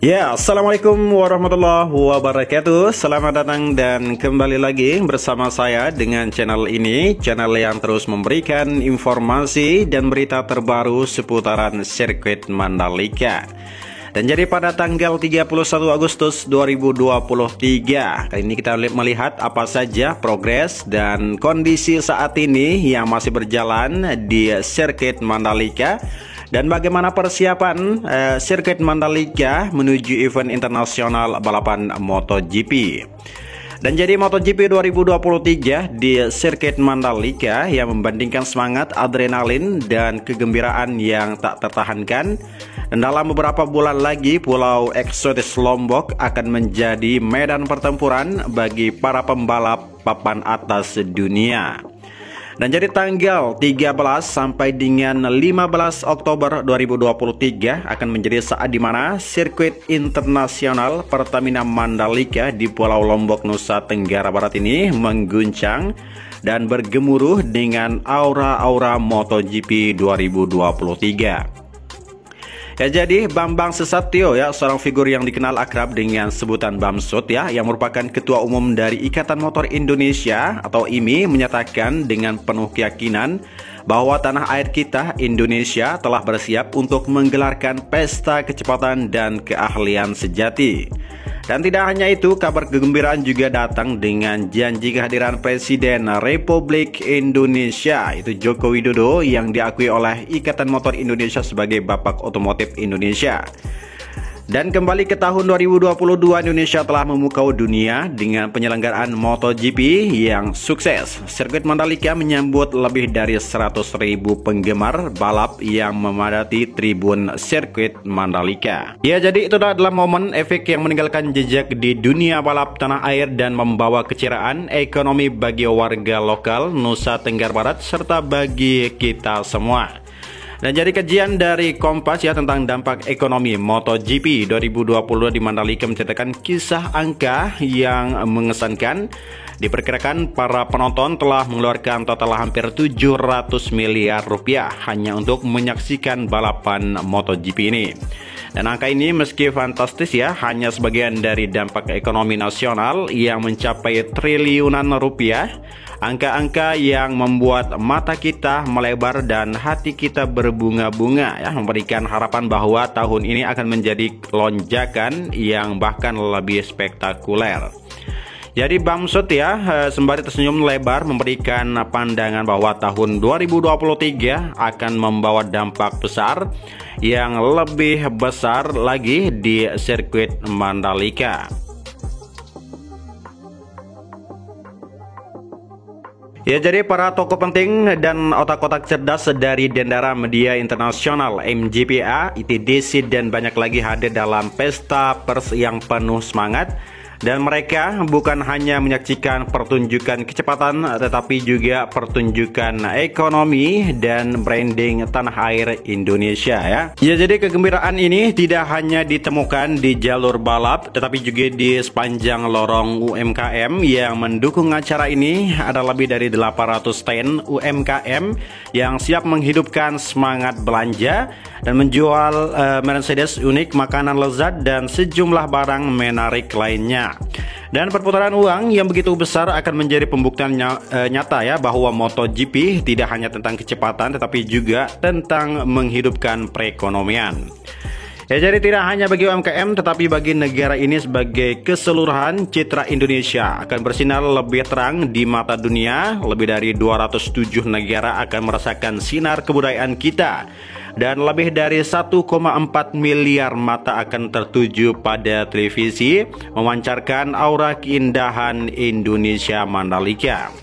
Ya, Assalamualaikum warahmatullahi wabarakatuh. Selamat datang dan kembali lagi bersama saya dengan channel ini, channel yang terus memberikan informasi dan berita terbaru seputaran sirkuit Mandalika. Dan jadi pada tanggal 31 Agustus 2023, kali ini kita melihat apa saja progres dan kondisi saat ini yang masih berjalan di sirkuit Mandalika. Dan bagaimana persiapan sirkuit Mandalika menuju event internasional balapan MotoGP. Dan jadi MotoGP 2023 di sirkuit Mandalika yang membandingkan semangat, adrenalin, dan kegembiraan yang tak tertahankan. Dan dalam beberapa bulan lagi, Pulau Eksotis Lombok akan menjadi medan pertempuran bagi para pembalap papan atas dunia. Dan jadi tanggal 13 sampai dengan 15 Oktober 2023 akan menjadi saat di mana sirkuit internasional Pertamina Mandalika di Pulau Lombok, Nusa Tenggara Barat ini mengguncang dan bergemuruh dengan aura-aura MotoGP 2023. Ya, jadi Bambang Susatyo ya, seorang figur yang dikenal akrab dengan sebutan Bamsud ya, yang merupakan Ketua Umum dari Ikatan Motor Indonesia atau IMI, menyatakan dengan penuh keyakinan bahwa tanah air kita Indonesia telah bersiap untuk menggelarkan pesta kecepatan dan keahlian sejati. Dan tidak hanya itu, kabar kegembiraan juga datang dengan janji kehadiran Presiden Republik Indonesia, itu Joko Widodo, yang diakui oleh Ikatan Motor Indonesia sebagai Bapak Otomotif Indonesia. Dan kembali ke tahun 2022, Indonesia telah memukau dunia dengan penyelenggaraan MotoGP yang sukses. Sirkuit Mandalika menyambut lebih dari 100.000 penggemar balap yang memadati tribun sirkuit Mandalika. Ya, jadi itu adalah momen efek yang meninggalkan jejak di dunia balap tanah air dan membawa keceriaan ekonomi bagi warga lokal Nusa Tenggara Barat serta bagi kita semua. Dan jadi kajian dari Kompas ya tentang dampak ekonomi MotoGP 2022 di Mandalika menceritakan kisah angka yang mengesankan. Diperkirakan para penonton telah mengeluarkan total hampir 700 miliar rupiah hanya untuk menyaksikan balapan MotoGP ini. Dan angka ini meski fantastis ya, hanya sebagian dari dampak ekonomi nasional yang mencapai triliunan rupiah. Angka-angka yang membuat mata kita melebar dan hati kita berbunga-bunga ya, memberikan harapan bahwa tahun ini akan menjadi lonjakan yang bahkan lebih spektakuler. Jadi Bamsud ya sembari tersenyum lebar memberikan pandangan bahwa tahun 2023 akan membawa dampak besar yang lebih besar lagi di sirkuit Mandalika. Ya, jadi para tokoh penting dan otak-otak cerdas dari Dendara Media Internasional MGPA, ITDC dan banyak lagi hadir dalam pesta pers yang penuh semangat. Dan mereka bukan hanya menyaksikan pertunjukan kecepatan, tetapi juga pertunjukan ekonomi dan branding tanah air Indonesia ya. Ya, jadi kegembiraan ini tidak hanya ditemukan di jalur balap, tetapi juga di sepanjang lorong UMKM yang mendukung acara ini. Ada lebih dari 800 stand UMKM yang siap menghidupkan semangat belanja dan menjual Mercedes unik, makanan lezat, dan sejumlah barang menarik lainnya. Dan perputaran uang yang begitu besar akan menjadi pembuktian nyata ya bahwa MotoGP tidak hanya tentang kecepatan tetapi juga tentang menghidupkan perekonomian. Ya, jadi tidak hanya bagi UMKM tetapi bagi negara ini sebagai keseluruhan, citra Indonesia akan bersinar lebih terang di mata dunia. Lebih dari 207 negara akan merasakan sinar kebudayaan kita. Dan lebih dari 1,4 miliar mata akan tertuju pada televisi memancarkan aura keindahan Indonesia Mandalika.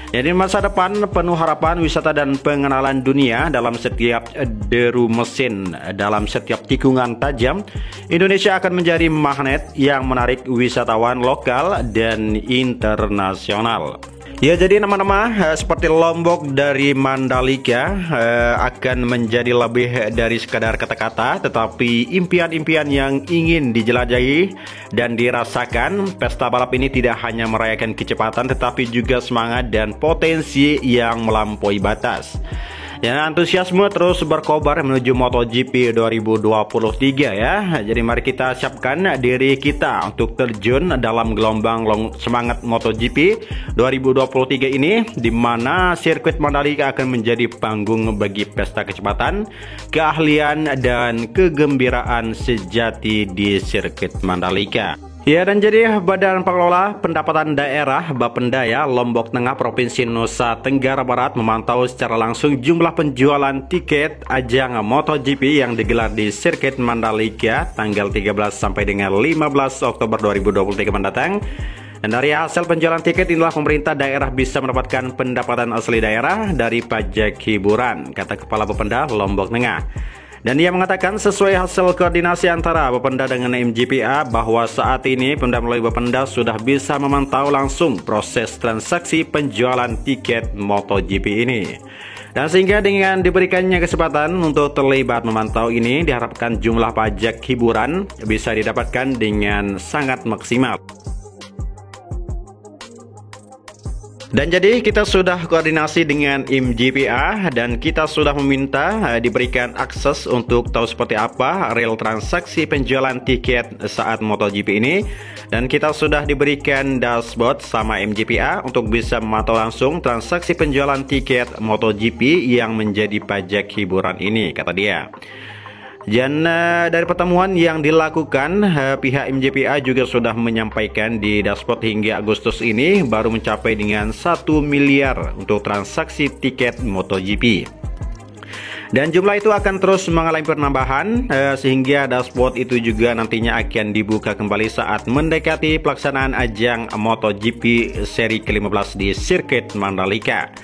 Jadi masa depan penuh harapan, wisata dan pengenalan dunia dalam setiap deru mesin, dalam setiap tikungan tajam. Indonesia akan menjadi magnet yang menarik wisatawan lokal dan internasional. Ya, jadi nama-nama seperti Lombok dari Mandalika akan menjadi lebih dari sekadar kata-kata, tetapi impian-impian yang ingin dijelajahi dan dirasakan. Pesta balap ini tidak hanya merayakan kecepatan, tetapi juga semangat dan potensi yang melampaui batas. Ya, antusiasme terus berkobar menuju MotoGP 2023 ya. Jadi mari kita siapkan diri kita untuk terjun dalam gelombang semangat MotoGP 2023 ini, di mana sirkuit Mandalika akan menjadi panggung bagi pesta kecepatan, keahlian dan kegembiraan sejati di sirkuit Mandalika. Ya, dan jadi Badan Pengelola Pendapatan Daerah Bapenda ya Lombok Tengah Provinsi Nusa Tenggara Barat memantau secara langsung jumlah penjualan tiket ajang MotoGP yang digelar di sirkuit Mandalika tanggal 13 sampai dengan 15 Oktober 2023 mendatang. Dan dari hasil penjualan tiket inilah pemerintah daerah bisa mendapatkan pendapatan asli daerah dari pajak hiburan, kata Kepala Bapenda Lombok Tengah. Dan ia mengatakan sesuai hasil koordinasi antara Bapenda dengan MGPA bahwa saat ini Pemda melalui Bapenda sudah bisa memantau langsung proses transaksi penjualan tiket MotoGP ini. Dan sehingga dengan diberikannya kesempatan untuk terlibat memantau ini, diharapkan jumlah pajak hiburan bisa didapatkan dengan sangat maksimal. Dan jadi kita sudah koordinasi dengan MGPA dan kita sudah meminta diberikan akses untuk tahu seperti apa real transaksi penjualan tiket saat MotoGP ini. Dan kita sudah diberikan dashboard sama MGPA untuk bisa memantau langsung transaksi penjualan tiket MotoGP yang menjadi pajak hiburan ini, kata dia. Dan dari pertemuan yang dilakukan, pihak MGPA juga sudah menyampaikan di dashboard hingga Agustus ini baru mencapai dengan 1 miliar untuk transaksi tiket MotoGP. Dan jumlah itu akan terus mengalami penambahan sehingga dashboard itu juga nantinya akan dibuka kembali saat mendekati pelaksanaan ajang MotoGP seri ke-15 di sirkuit Mandalika.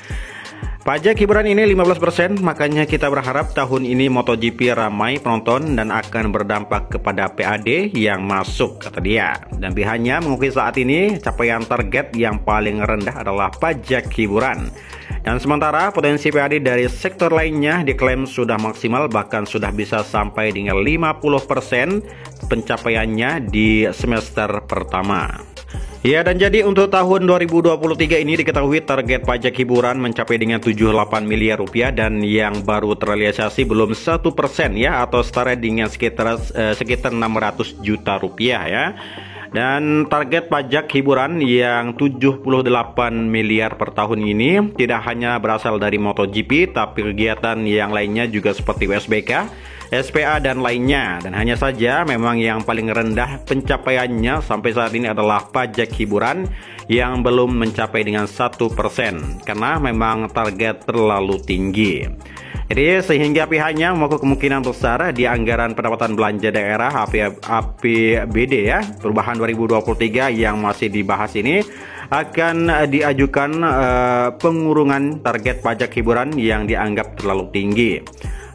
Pajak hiburan ini 15%, makanya kita berharap tahun ini MotoGP ramai penonton dan akan berdampak kepada PAD yang masuk, kata dia. Dan pihaknya mengakui saat ini capaian target yang paling rendah adalah pajak hiburan. Dan sementara potensi PAD dari sektor lainnya diklaim sudah maksimal, bahkan sudah bisa sampai dengan 50% pencapaiannya di semester pertama. Ya, dan jadi untuk tahun 2023 ini diketahui target pajak hiburan mencapai dengan 78 miliar rupiah dan yang baru terrealisasi belum 1% ya, atau setara dengan sekitar 600 juta rupiah ya. Dan target pajak hiburan yang 78 miliar per tahun ini tidak hanya berasal dari MotoGP, tapi kegiatan yang lainnya juga seperti USBK, SPA dan lainnya. Dan hanya saja memang yang paling rendah pencapaiannya sampai saat ini adalah pajak hiburan yang belum mencapai dengan 1%, karena memang target terlalu tinggi. Jadi sehingga pihaknya mengaku kemungkinan besar di anggaran pendapatan belanja daerah APBD ya perubahan 2023 yang masih dibahas ini akan diajukan pengurungan target pajak hiburan yang dianggap terlalu tinggi.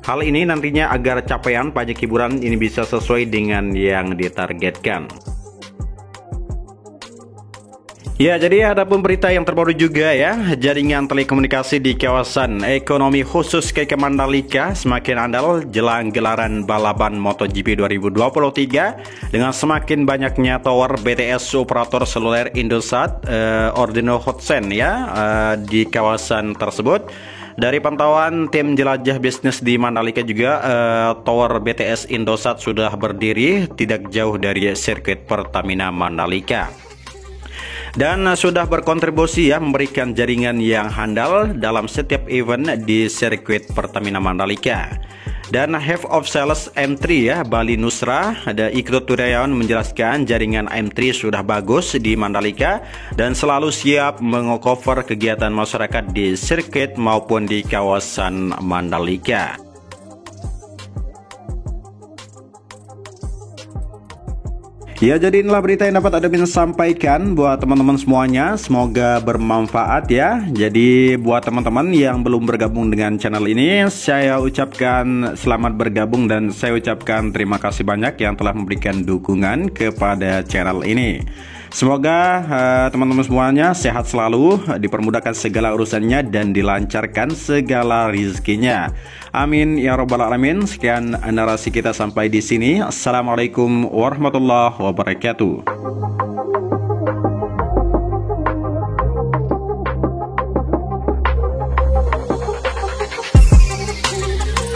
Hal ini nantinya agar capaian pajak hiburan ini bisa sesuai dengan yang ditargetkan. Ya, jadi ada berita yang terbaru juga ya. Jaringan telekomunikasi di kawasan ekonomi khusus KK Mandalika semakin andal jelang gelaran balapan MotoGP 2023 dengan semakin banyaknya tower BTS operator seluler Indosat Ordino Hotsen ya di kawasan tersebut. Dari pantauan tim jelajah bisnis di Mandalika juga, tower BTS Indosat sudah berdiri tidak jauh dari sirkuit Pertamina Mandalika. Dan sudah berkontribusi ya memberikan jaringan yang handal dalam setiap event di sirkuit Pertamina Mandalika. Dan Head of Sales M3 ya Bali Nusra ada Ikut Turayawan menjelaskan jaringan M3 sudah bagus di Mandalika dan selalu siap mengocover kegiatan masyarakat di sirkuit maupun di kawasan Mandalika. Ya, jadi inilah berita yang dapat admin sampaikan buat teman-teman semuanya. Semoga bermanfaat ya. Jadi buat teman-teman yang belum bergabung dengan channel ini, saya ucapkan selamat bergabung dan saya ucapkan terima kasih banyak yang telah memberikan dukungan kepada channel ini. Semoga teman-teman semuanya sehat selalu, dipermudahkan segala urusannya dan dilancarkan segala rezekinya. Amin ya robbal alamin. Sekian narasi kita sampai di sini. Assalamualaikum warahmatullahi wabarakatuh.